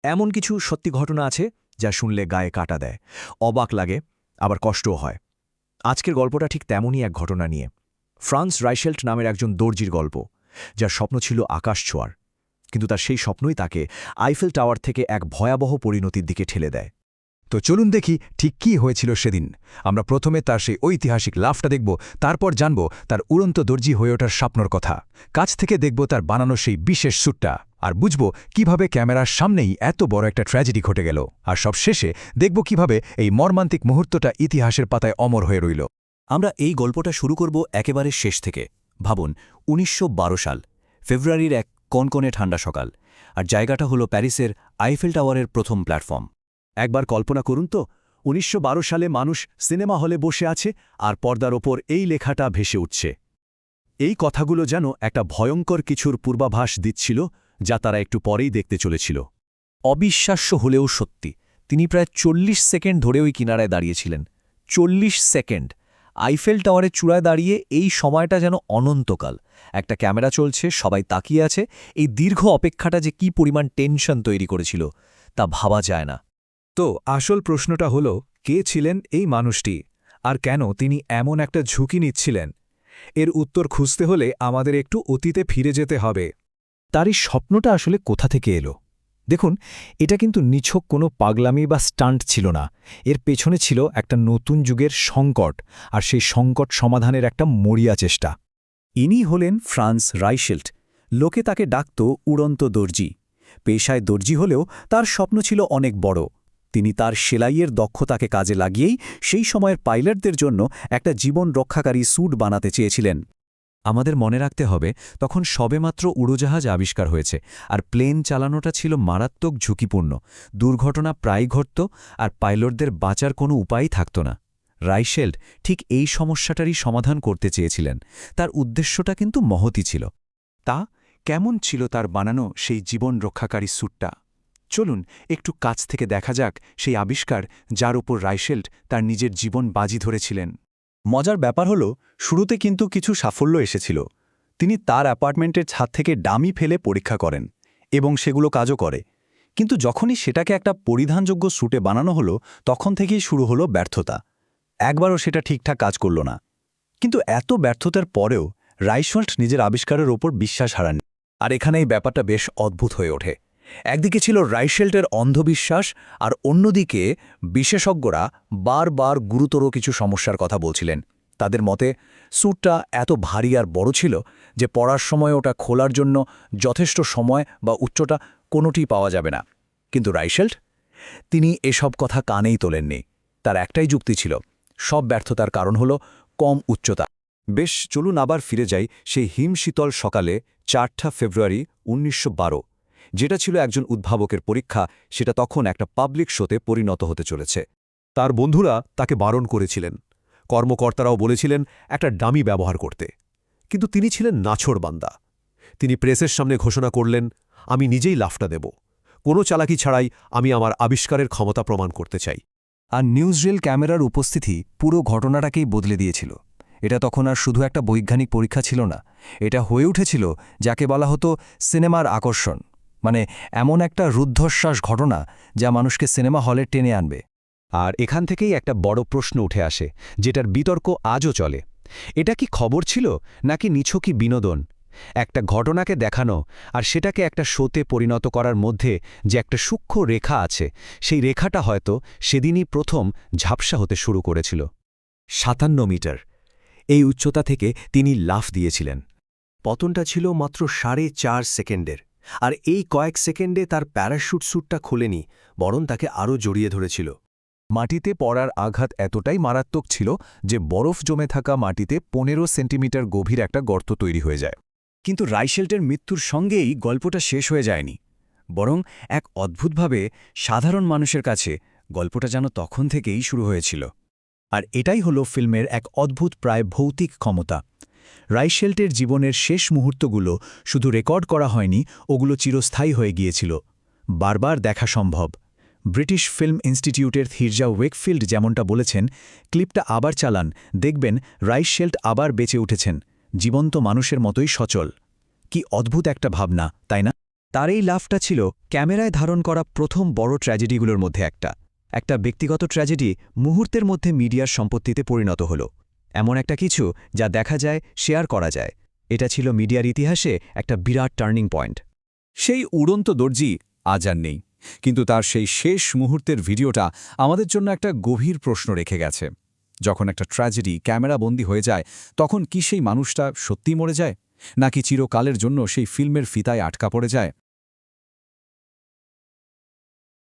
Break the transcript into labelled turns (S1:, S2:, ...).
S1: এমন কিছু সত্যি ঘটনা আছে যা শুনলে গায়ে কাটা দেয়, অবাক লাগে, আবার কষ্টও হয়। আজকের গল্পটা ঠিক তেমনই এক ঘটনা নিয়ে। ফ্রান্স রাইশেল্ট নামের একজন দর্জির গল্প, যার স্বপ্ন ছিল আকাশ ছোঁয়ার। কিন্তু তার সেই স্বপ্নই তাকে আইফেল টাওয়ার থেকে এক ভয়াবহ পরিণতির দিকে ঠেলে দেয়।
S2: তো চলুন দেখি ঠিক কী হয়েছিল সেদিন। আমরা প্রথমে তার সেই ঐতিহাসিক লাফটা দেখব, তারপর জানব তার উড়ন্ত দর্জি হয়ে ওঠার স্বপ্নর কথা। কাছ থেকে দেখব তার বানানো সেই বিশেষ স্যুটটা, আর বুঝব কিভাবে ক্যামেরার সামনেই এত বড় একটা ট্র্যাজেডি ঘটে গেল। আর সব শেষে দেখব কিভাবে এই মর্মান্তিক মুহূর্তটা ইতিহাসের পাতায় অমর হয়ে রইল।
S1: আমরা এই গল্পটা শুরু করব একেবারে শেষ থেকে। ভাবুন, ১৯১২ সাল, ফেব্রুয়ারির এক কনকনে ঠান্ডা সকাল, আর জায়গাটা হলো প্যারিসের আইফেল টাওয়ারের প্রথম প্ল্যাটফর্ম। একবার কল্পনা করুন তো, ১৯১২ সালে মানুষ সিনেমা হলে বসে আছে, আর পর্দার ওপর এই লেখাটা ভেসে উঠছে। এই কথাগুলো যেন একটা ভয়ঙ্কর কিছুর পূর্বাভাস দিচ্ছিল, যা তারা একটু পরেই দেখতে চলেছিল। অবিশ্বাস্য হলেও সত্যি, তিনি প্রায় ৪০ সেকেন্ড ধরে ওই কিনারায় দাঁড়িয়েছিলেন। ৪০ সেকেন্ড! আইফেল টাওয়ারের চূড়ায় দাঁড়িয়ে এই সময়টা যেন অনন্তকাল। একটা ক্যামেরা চলছে, সবাই তাকিয়ে আছে। এই দীর্ঘ অপেক্ষাটা যে কী পরিমাণ টেনশন তৈরি করেছিল, তা ভাবা যায় না।
S3: তো আসল প্রশ্নটা হল, কে ছিলেন এই মানুষটি, আর কেন তিনি এমন একটা ঝুঁকি নিচ্ছিলেন? এর উত্তর খুঁজতে হলে আমাদের একটু অতীতে ফিরে যেতে হবে।
S1: তার এই স্বপ্নটা আসলে কোথা থেকে এলো? দেখুন, এটা কিন্তু নিছক কোনো পাগলামি বা স্টান্ট ছিল না। এর পেছনে ছিল একটা নতুন যুগের সংকট, আর সেই সংকট সমাধানের একটা মরিয়া চেষ্টা। ইনি হলেন ফ্রান্স রাইশেল্ট। লোকে তাকে ডাকত উড়ন্ত দর্জি। পেশায় দর্জি হলেও তার স্বপ্ন ছিল অনেক বড়। তিনি তার সেলাইয়ের দক্ষতাকে কাজে লাগিয়েই সেই সময়ের পাইলটদের জন্য একটা জীবন রক্ষাকারী স্যুট বানাতে চেয়েছিলেন। আমাদের মনে রাখতে হবে, তখন সবেমাত্র উড়োজাহাজ আবিষ্কার হয়েছে, আর প্লেন চালানোটা ছিল মারাত্মক ঝুঁকিপূর্ণ। দুর্ঘটনা প্রায় ঘটত, আর পাইলটদের বাঁচার কোনো উপায়ই থাকত না। রাইশেল্ট ঠিক এই সমস্যাটারই সমাধান করতে চেয়েছিলেন। তার উদ্দেশ্যটা কিন্তু মহতী ছিল।
S4: তা কেমন ছিল তার বানানো সেই জীবন রক্ষাকারী স্যুটটা? চলুন একটু কাছ থেকে দেখা যাক সেই আবিষ্কার, যার উপর রাইশেল্ট তার নিজের জীবন বাজি ধরেছিলেন।
S1: মজার ব্যাপার হলো, শুরুতে কিন্তু কিছু সাফল্য এসেছিল। তিনি তার অ্যাপার্টমেন্টের ছাদ থেকে ডামি ফেলে পরীক্ষা করেন, এবং সেগুলো কাজও করে। কিন্তু যখনই সেটাকে একটা পরিধানযোগ্য স্যুটে বানানো হলো, তখন থেকেই শুরু হলো ব্যর্থতা। একবারও সেটা ঠিকঠাক কাজ করল না। কিন্তু এত ব্যর্থতার পরেও রাইশেল্ট নিজের আবিষ্কারের ওপর বিশ্বাস হারাননি। আর এখানেই ব্যাপারটা বেশ অদ্ভুত হয়ে ওঠে। একদিকে ছিল রাইশেল্টের অন্ধবিশ্বাস, আর অন্যদিকে বিশেষজ্ঞরা বারবার গুরুতর কিছু সমস্যার কথা বলছিলেন। তাদের মতে স্যুটটা এত ভারী আর বড় ছিল যে পড়ার সময় ওটা খোলার জন্য যথেষ্ট সময় বা উচ্চতা কোনোটি পাওয়া যাবে না। কিন্তু রাইশেল্ট, তিনি এসব কথা কানেই তোলেননি। তার একটাই যুক্তি ছিল, সব ব্যর্থতার কারণ হল কম উচ্চতা। বেশ, চলুন আবার ফিরে যাই সেই হিমশীতল সকালে, ৪ ফেব্রুয়ারি ১৯১২। যেটা ছিল একজন উদ্ভাবকের পরীক্ষা, সেটা তখন একটা পাবলিক শোতে পরিণত হতে চলেছে।
S5: তার বন্ধুরা তাকে বারণ করেছিলেন, কর্মকর্তারাও বলেছিলেন একটা ডামি ব্যবহার করতে। কিন্তু তিনি ছিলেন নাছোড়বান্দা। তিনি প্রেসের সামনে ঘোষণা করলেন, আমি নিজেই লাফটা দেব। কোনো চালাকি ছাড়াই আমি আমার আবিষ্কারের ক্ষমতা প্রমাণ করতে চাই।
S2: আর নিউজরিল ক্যামেরার উপস্থিতি পুরো ঘটনাটাকেই বদলে দিয়েছিল। এটা তখন আর শুধু একটা বৈজ্ঞানিক পরীক্ষা ছিল না, এটা হয়ে উঠেছিল যাকে বলা হতো সিনেমার আকর্ষণ। মানে এমন একটা রুদ্ধশ্বাস ঘটনা যা মানুষকে সিনেমা হলে টেনে আনবে।
S5: আর এখান থেকেই একটা বড় প্রশ্ন উঠে আসে, যেটার বিতর্ক আজও চলে। এটা কি খবর ছিল, নাকি নিছকই বিনোদন? একটা ঘটনাকে দেখানো আর সেটাকে একটা শোতে পরিণত করার মধ্যে যে একটা সূক্ষ্ম রেখা আছে, সেই রেখাটা হয়তো সেদিনই প্রথম ঝাপসা হতে শুরু করেছিল।
S1: ৫৭ মিটার এই উচ্চতা থেকে তিনি লাফ দিয়েছিলেন। পতনটা ছিল মাত্র ৪.৫ সেকেন্ডের। আর এই কয়েক সেকেন্ডে তার প্যারাশুট স্যুটটা খোলেনি, বরং তাকে আরও জড়িয়ে ধরেছিল।
S3: মাটিতে পড়ার আঘাত এতটাই মারাত্মক ছিল যে বরফ জমে থাকা মাটিতে ১৫ সেন্টিমিটার গভীর একটা গর্ত তৈরি হয়ে যায়।
S1: কিন্তু রাইশেল্টের মৃত্যুর সঙ্গেই গল্পটা শেষ হয়ে যায়নি, বরং এক অদ্ভুতভাবে সাধারণ মানুষের কাছে গল্পটা যেন তখন থেকেই শুরু হয়েছিল। আর এটাই হলো ফিল্মের এক অদ্ভুত, প্রায় ভৌতিক ক্ষমতা। রাইশেল্টের জীবনের শেষ মুহূর্তগুলো শুধু রেকর্ড করা হয়নি, ওগুলো চিরস্থায়ী হয়ে গিয়েছিল। বারবার দেখা সম্ভব। ব্রিটিশ ফিল্ম ইনস্টিটিউটের থিরজা ওয়েকফিল্ড যেমনটা বলেছেন, ক্লিপটা আবার চালান, দেখবেন রাইশেল্ট আবার বেঁচে উঠেছেন, জীবন্ত মানুষের মতোই সচল। কি অদ্ভুত একটা ভাবনা, তাই না?
S6: তার এই লাফটা ছিল ক্যামেরায় ধারণ করা প্রথম বড় ট্র্যাজেডিগুলোর মধ্যে একটা ব্যক্তিগত ট্র্যাজেডি মুহূর্তের মধ্যে মিডিয়ার সম্পত্তিতে পরিণত হল এমন একটা কিছু যা দেখা যায় শেয়ার করা যায় এটা ছিল মিডিয়ার ইতিহাসে একটা বিরাট টার্নিং পয়েন্ট।
S1: সেই উড়ন্ত দর্জি আজ আর নেই, কিন্তু তার সেই শেষ মুহূর্তের ভিডিওটা আমাদের জন্য একটা গভীর প্রশ্ন রেখে গেছে। যখন একটা ট্র্যাজেডি ক্যামেরাবন্দী হয়ে যায়, তখন কি সেই মানুষটা সত্যিই মরে যায়, নাকি চিরকালের জন্য সেই ফিল্মের ফিতায় আটকা পড়ে যায়?